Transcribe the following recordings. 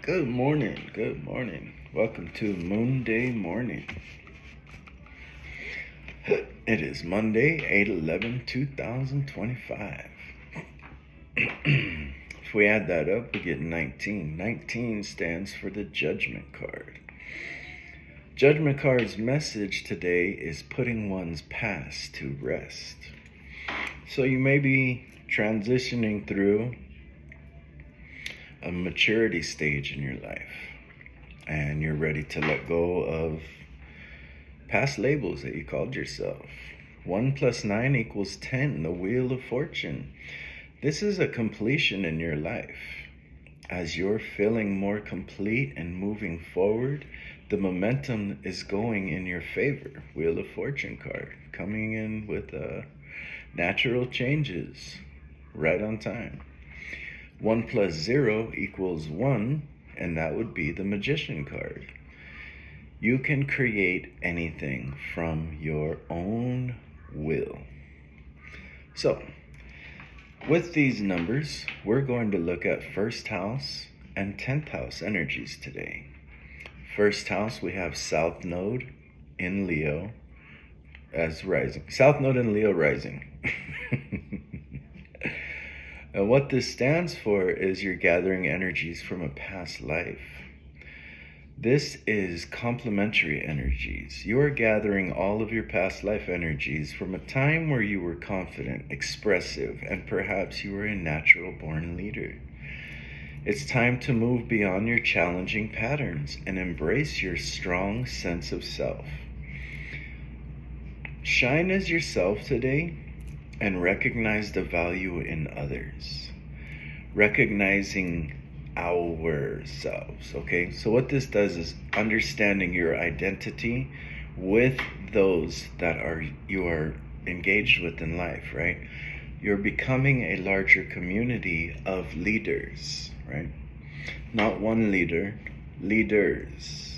Good morning, good morning. Welcome to Moon Day Morning. It is Monday, 8/11/2025. If we add that up, we get 19. 19 stands for the Judgment card. Judgment card's message today is putting one's past to rest. So you may be transitioning through a maturity stage in your life, and you're ready to let go of past labels that you called yourself. 1 + 9 = 10, the Wheel of Fortune. This is a completion in your life. As you're feeling more complete and moving forward, the momentum is going in your favor. Wheel of Fortune card coming in with natural changes right on time. 1 + 0 = 1, and that would be the Magician card. You can create anything from your own will. So, with these numbers, we're going to look at first house and 10th house energies today. First house, we have South Node in Leo as rising. South Node in Leo rising. And what this stands for is you're gathering energies from a past life. This is complementary energies. You're gathering all of your past life energies from a time where you were confident, expressive, and perhaps you were a natural born leader. It's time to move beyond your challenging patterns and embrace your strong sense of self. Shine as yourself today and recognize the value in others. Recognizing ourselves, okay? So what this does is understanding your identity with those that you are engaged with in life, right? You're becoming a larger community of leaders, right? Not one leader, leaders.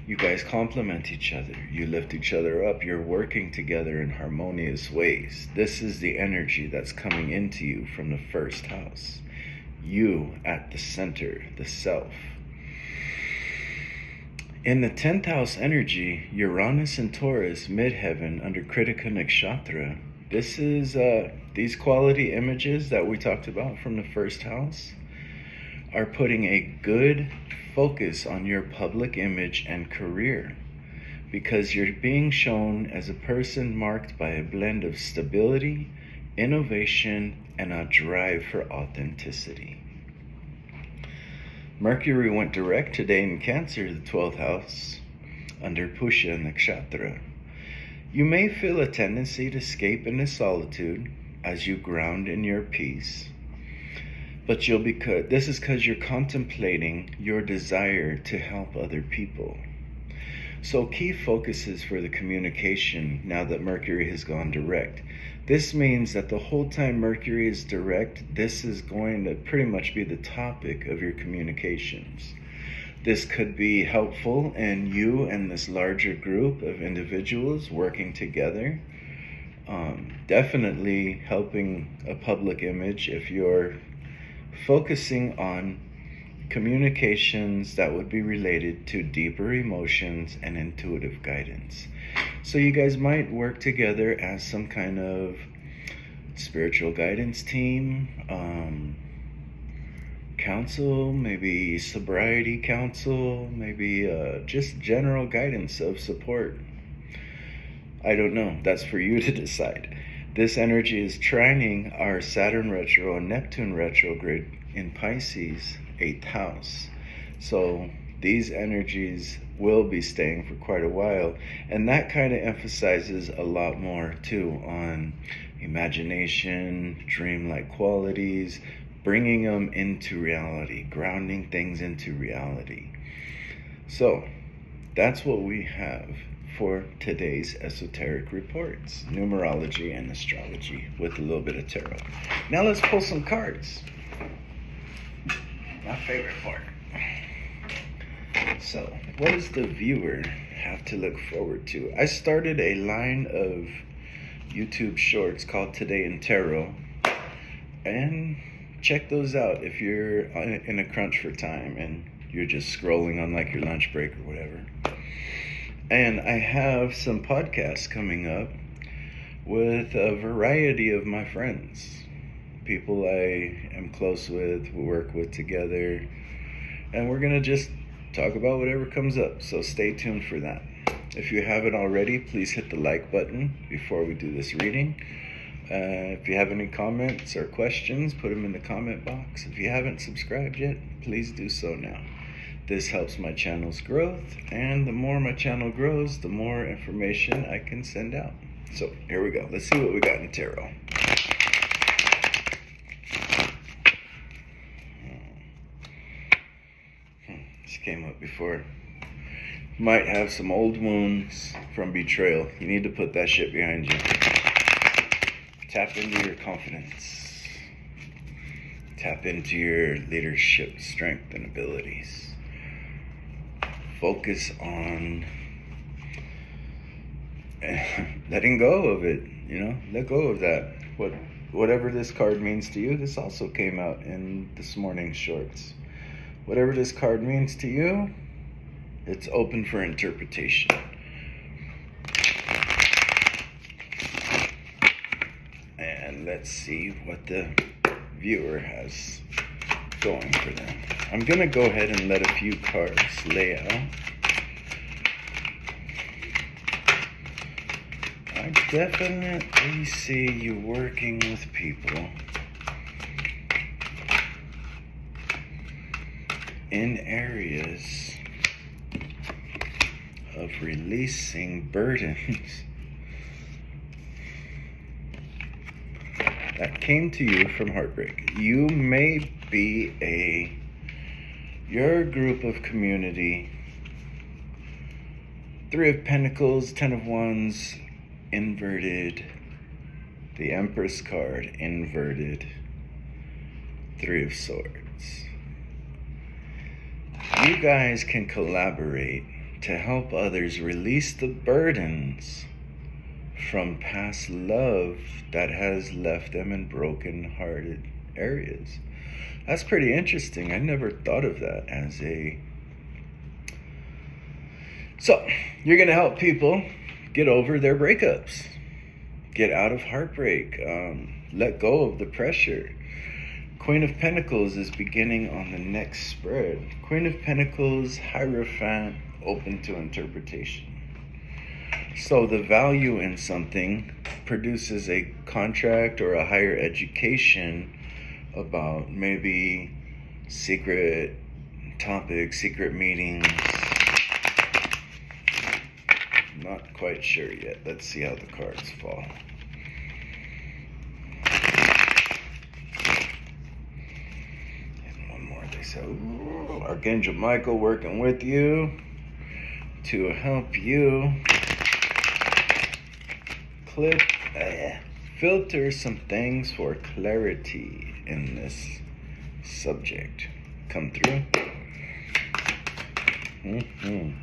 You guys complement each other. You lift each other up. You're working together in harmonious ways. This is the energy that's coming into you from the first house. You at the center, the self. In the 10th house energy, Uranus and Taurus, midheaven under Kritika Nakshatra. This is these quality images that we talked about from the first house are putting a good focus on your public image and career, because you're being shown as a person marked by a blend of stability, innovation, and a drive for authenticity. Mercury went direct today in Cancer, the 12th house, under Pusha Nakshatra. You may feel a tendency to escape into solitude as you ground in your peace. But this is because you're contemplating your desire to help other people. So key focuses for the communication now that Mercury has gone direct. This means that the whole time Mercury is direct, this is going to pretty much be the topic of your communications. This could be helpful in you and this larger group of individuals working together. Definitely helping a public image if you're focusing on communications that would be related to deeper emotions and intuitive guidance. So you guys might work together as some kind of spiritual guidance team, counsel, maybe sobriety counsel, maybe just general guidance of support. I don't know. That's for you to decide. This energy is trining our Saturn retro and Neptune retrograde in Pisces, 8th house. So these energies will be staying for quite a while. And that kind of emphasizes a lot more too on imagination, dreamlike qualities, bringing them into reality, grounding things into reality. So that's what we have for today's esoteric reports, numerology and astrology with a little bit of tarot. Now let's pull some cards. My favorite part. So, what does the viewer have to look forward to? I started a line of YouTube shorts called Today in Tarot, and check those out if you're in a crunch for time and you're just scrolling on like your lunch break or whatever. And I have some podcasts coming up with a variety of my friends, people I am close with, we work with together, and we're going to just talk about whatever comes up. So stay tuned for that. If you haven't already, please hit the like button before we do this reading. If you have any comments or questions, put them in the comment box. If you haven't subscribed yet, please do so now. This helps my channel's growth, and the more my channel grows, the more information I can send out. So here we go. Let's see what we got in tarot. This came up before. Might have some old wounds from betrayal. You need to put that shit behind you. Tap into your confidence. Tap into your leadership strength and abilities. Focus on letting go of it, let go of that. Whatever this card means to you, this also came out in this morning's shorts. Whatever this card means to you, it's open for interpretation. And let's see what the viewer has going for them. I'm going to go ahead and let a few cards lay out. I definitely see you working with people in areas of releasing burdens that came to you from heartbreak. You may be your group of community, 3 of Pentacles, 10 of Wands, inverted, the Empress card, inverted, 3 of Swords. You guys can collaborate to help others release the burdens from past love that has left them in broken-hearted areas. That's pretty interesting. I never thought of that as So, you're going to help people get over their breakups, get out of heartbreak, let go of the pressure. Queen of Pentacles is beginning on the next spread. Queen of Pentacles, Hierophant, open to interpretation. So the value in something produces a contract or a higher education about maybe secret topics, secret meetings. Not quite sure yet. Let's see how the cards fall. And one more. They say, ooh, Archangel Michael working with you to help you filter some things for clarity in this subject. Come through. Ooh.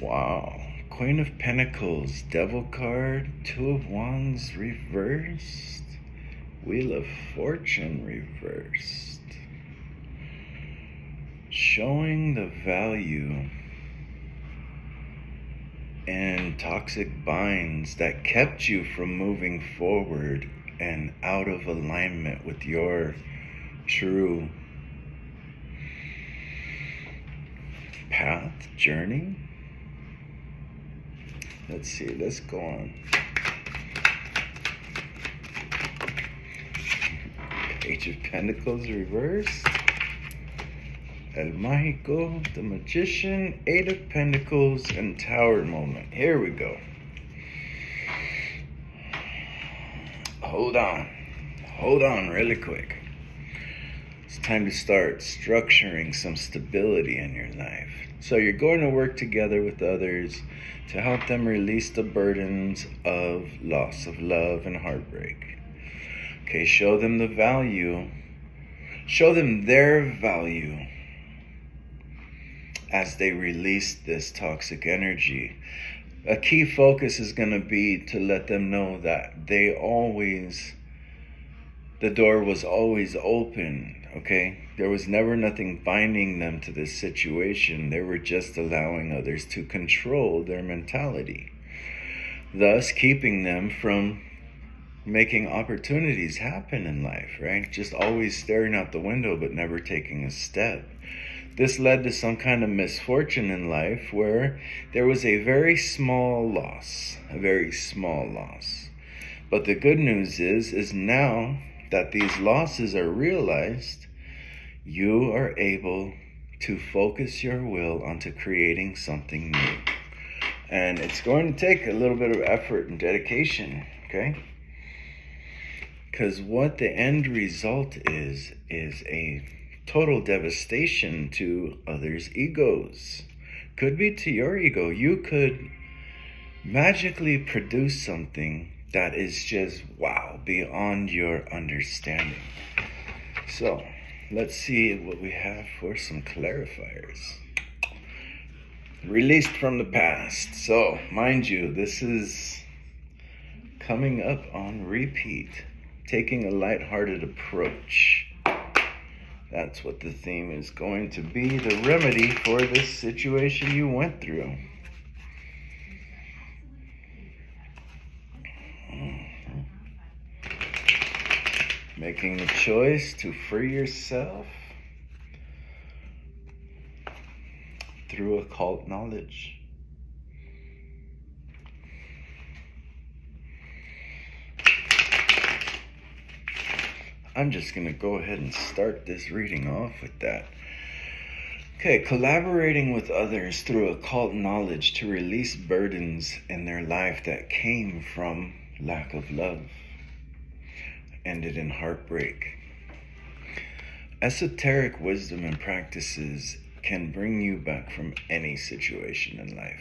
Wow. Queen of Pentacles, Devil card, 2 of Wands reversed, Wheel of Fortune reversed. Showing the value in toxic binds that kept you from moving forward and out of alignment with your true path, journey. Let's see, let's go on. Page of Pentacles reversed. El Mágico, the Magician, 8 of Pentacles, and Tower moment. Here we go. Hold on really quick. It's time to start structuring some stability in your life. So you're going to work together with others to help them release the burdens of loss of love and heartbreak. Okay, show them the value. Show them their value as they release this toxic energy. A key focus is going to be to let them know that the door was always open, okay? There was never nothing binding them to this situation. They were just allowing others to control their mentality, thus keeping them from making opportunities happen in life, right? Just always staring out the window but never taking a step. This led to some kind of misfortune in life where there was a very small loss, But the good news is now that these losses are realized, you are able to focus your will onto creating something new. And it's going to take a little bit of effort and dedication, okay? Because what the end result is a total devastation to others' egos. Could be to your ego. You could magically produce something that is just, wow, beyond your understanding. So, let's see what we have for some clarifiers. Released from the past. So, mind you, this is coming up on repeat. Taking a lighthearted approach. That's what the theme is going to be, the remedy for this situation you went through. Making the choice to free yourself through occult knowledge. I'm just going to go ahead and start this reading off with that. Okay, collaborating with others through occult knowledge to release burdens in their life that came from lack of love ended in heartbreak. Esoteric wisdom and practices can bring you back from any situation in life.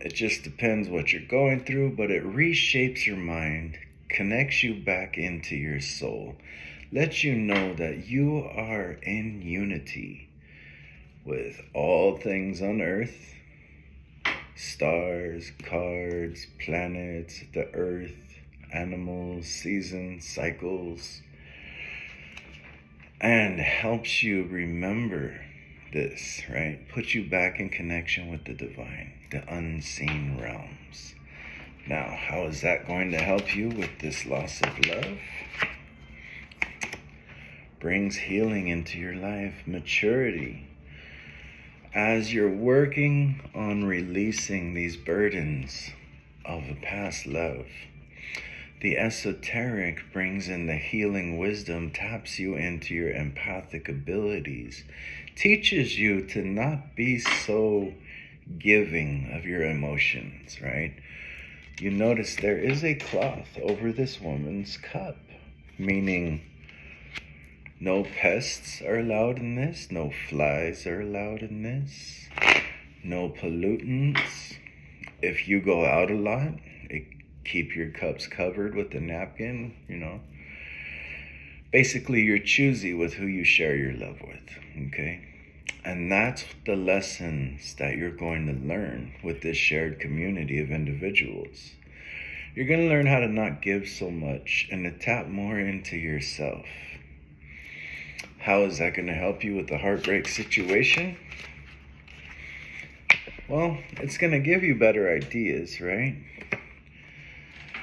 It just depends what you're going through, but it reshapes your mind, connects you back into your soul, lets you know that you are in unity with all things on earth, stars, cards, planets, the earth, animals, seasons, cycles, and helps you remember this, right? Puts you back in connection with the divine, the unseen realms. Now, how is that going to help you with this loss of love? Brings healing into your life, maturity. As you're working on releasing these burdens of a past love, the esoteric brings in the healing wisdom, taps you into your empathic abilities, teaches you to not be so giving of your emotions, right? You notice there is a cloth over this woman's cup, meaning no pests are allowed in this, no flies are allowed in this, no pollutants. If you go out a lot, keep your cups covered with a napkin, Basically, you're choosy with who you share your love with, okay? And that's the lessons that you're going to learn with this shared community of individuals. You're going to learn how to not give so much and to tap more into yourself. How is that going to help you with the heartbreak situation? Well, it's going to give you better ideas, right?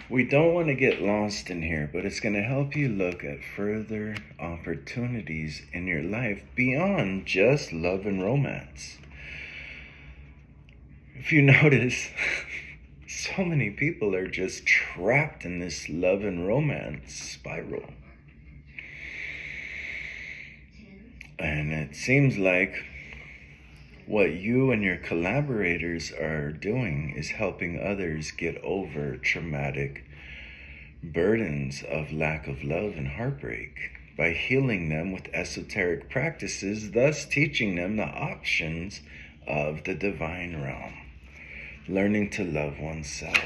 We don't want to get lost in here, but it's going to help you look at further opportunities in your life beyond just love and romance. If you notice, so many people are just trapped in this love and romance spiral. And it seems like what you and your collaborators are doing is helping others get over traumatic burdens of lack of love and heartbreak by healing them with esoteric practices, thus teaching them the options of the divine realm, learning to love oneself.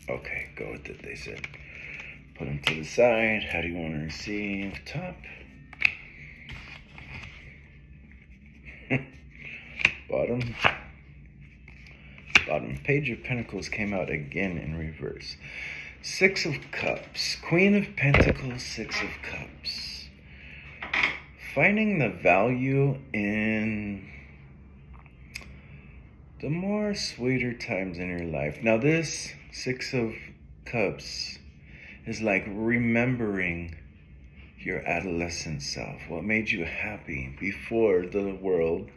Okay, go with it, they said. Put them to the side. How do you want to receive? Top. Bottom. Bottom. Page of Pentacles came out again in reverse. Six of Cups. Queen of Pentacles, Six of Cups. Finding the value in the more sweeter times in your life. Now this Six of Cups is like remembering your adolescent self. What made you happy before the world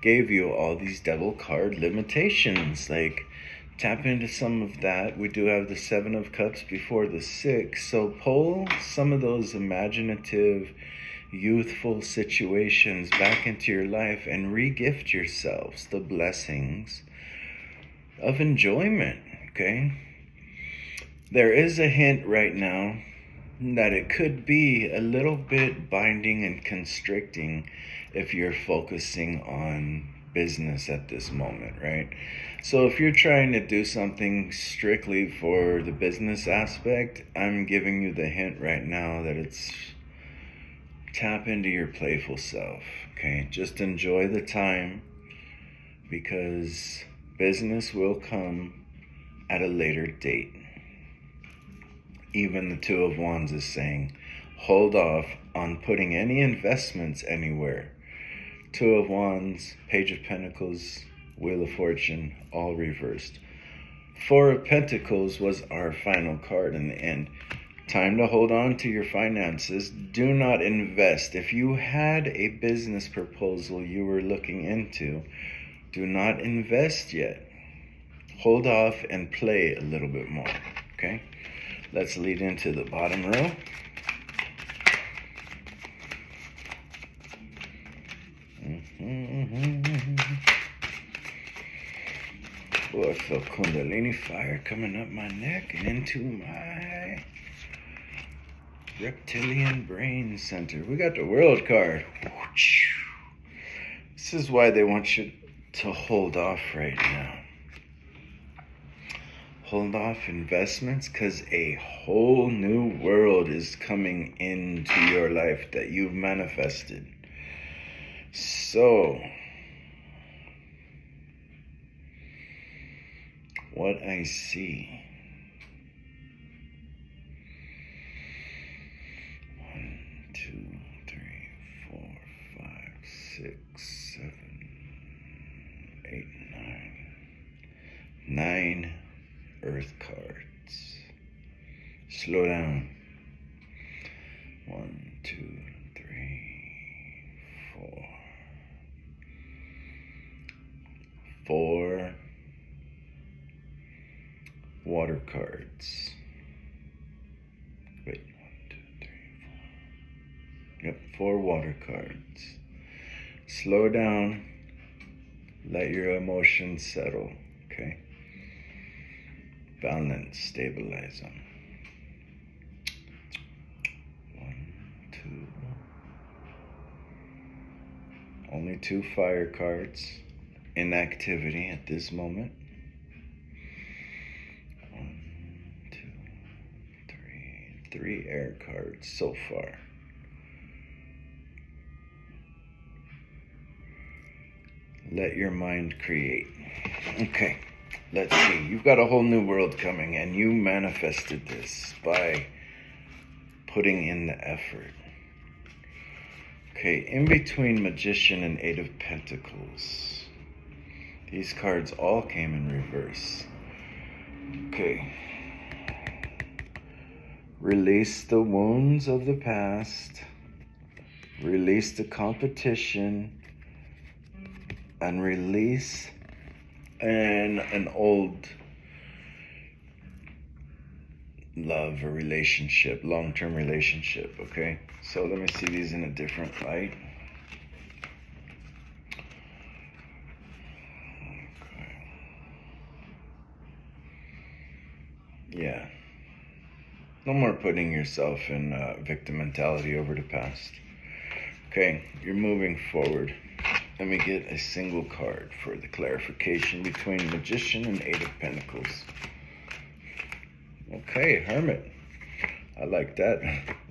gave you all these devil card limitations. Like, tap into some of that. We do have the Seven of Cups before the Six. So pull some of those imaginative, youthful situations back into your life and re-gift yourselves the blessings of enjoyment, okay? There is a hint right now that it could be a little bit binding and constricting if you're focusing on business at this moment, right? So if you're trying to do something strictly for the business aspect, I'm giving you the hint right now that it's tap into your playful self, okay? Just enjoy the time, because business will come at a later date. Even the Two of Wands is saying, hold off on putting any investments anywhere. Two of Wands, Page of Pentacles, Wheel of Fortune, all reversed. Four of Pentacles was our final card in the end. Time to hold on to your finances. Do not invest. If you had a business proposal you were looking into, do not invest yet. Hold off and play a little bit more, okay? Let's lead into the bottom row. Oh, I feel Kundalini fire coming up my neck and into my reptilian brain center. We got the World card. This is why they want you to hold off right now. Hold off investments, because a whole new world is coming into your life that you've manifested. So, what I see. 1, 2, 3, 4, 5, 6, 7, 8, 9. 9 Earth cards. Slow down. 1, 2, 3, 4. 4 water cards. Wait, 1, 2, 3, 4. Yep, 4 water cards. Slow down. Let your emotions settle, okay? Balance, stabilize them. 1, 2. Only 2 fire cards in activity at this moment. 1, 2, 3. 3 air cards so far. Let your mind create. Okay. Let's see, you've got a whole new world coming, and you manifested this by putting in the effort. Okay, in between Magician and Eight of Pentacles, these cards all came in reverse. Okay. Release the wounds of the past, release the competition, and release an old love or relationship, long-term relationship, okay? So let me see these in a different light. Okay. Yeah. No more putting yourself in victim mentality over the past. Okay, you're moving forward. Let me get a single card for the clarification between Magician and Eight of Pentacles. Okay, Hermit. I like that.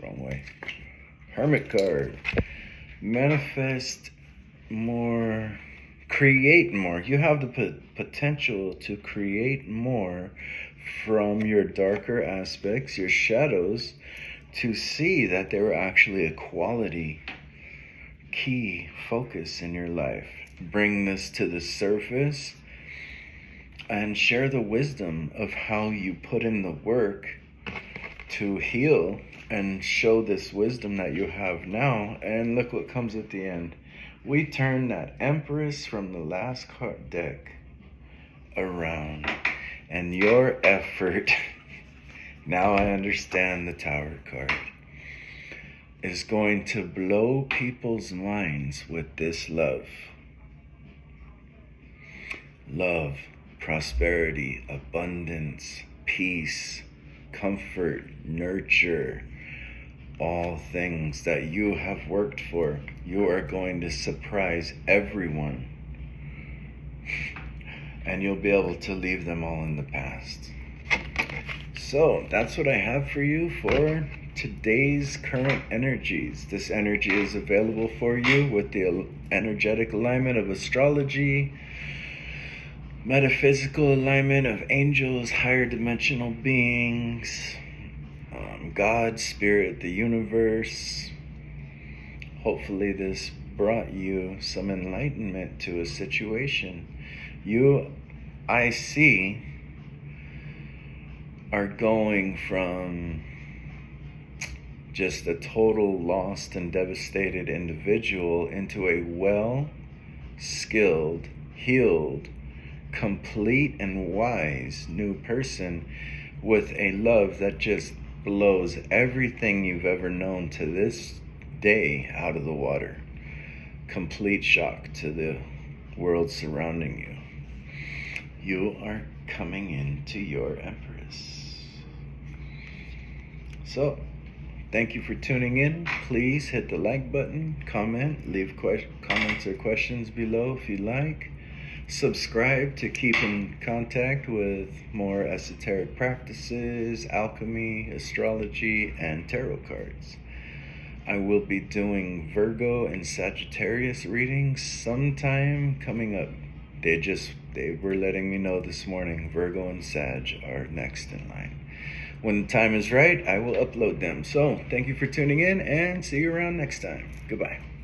Wrong way. Hermit card. Manifest more. Create more. You have the potential to create more from your darker aspects, your shadows, to see that they were actually a quality, key focus in your life. Bring this to the surface and share the wisdom of how you put in the work to heal and show this wisdom that you have now. And look what comes at the end. We turn that Empress from the last card deck around. And your effort, now I understand the Tower card, is going to blow people's minds with this love. Love, prosperity, abundance, peace, comfort, nurture, all things that you have worked for. You are going to surprise everyone, and you'll be able to leave them all in the past. So that's what I have for you for today's current energies. This energy is available for you with the energetic alignment of astrology, metaphysical alignment of angels, higher dimensional beings, God, Spirit, the universe. Hopefully this brought you some enlightenment to a situation. You, I see, are going from just a total lost and devastated individual into a well-skilled, healed, complete and wise new person with a love that just blows everything you've ever known to this day out of the water. Complete shock to the world surrounding you. You are coming into your Empress. So, thank you for tuning in. Please hit the like button, comment, leave comments or questions below if you like. Subscribe to keep in contact with more esoteric practices, alchemy, astrology, and tarot cards. I will be doing Virgo and Sagittarius readings sometime coming up. They were letting me know this morning Virgo and Sag are next in line. When the time is right, I will upload them. So, thank you for tuning in and see you around next time. Goodbye.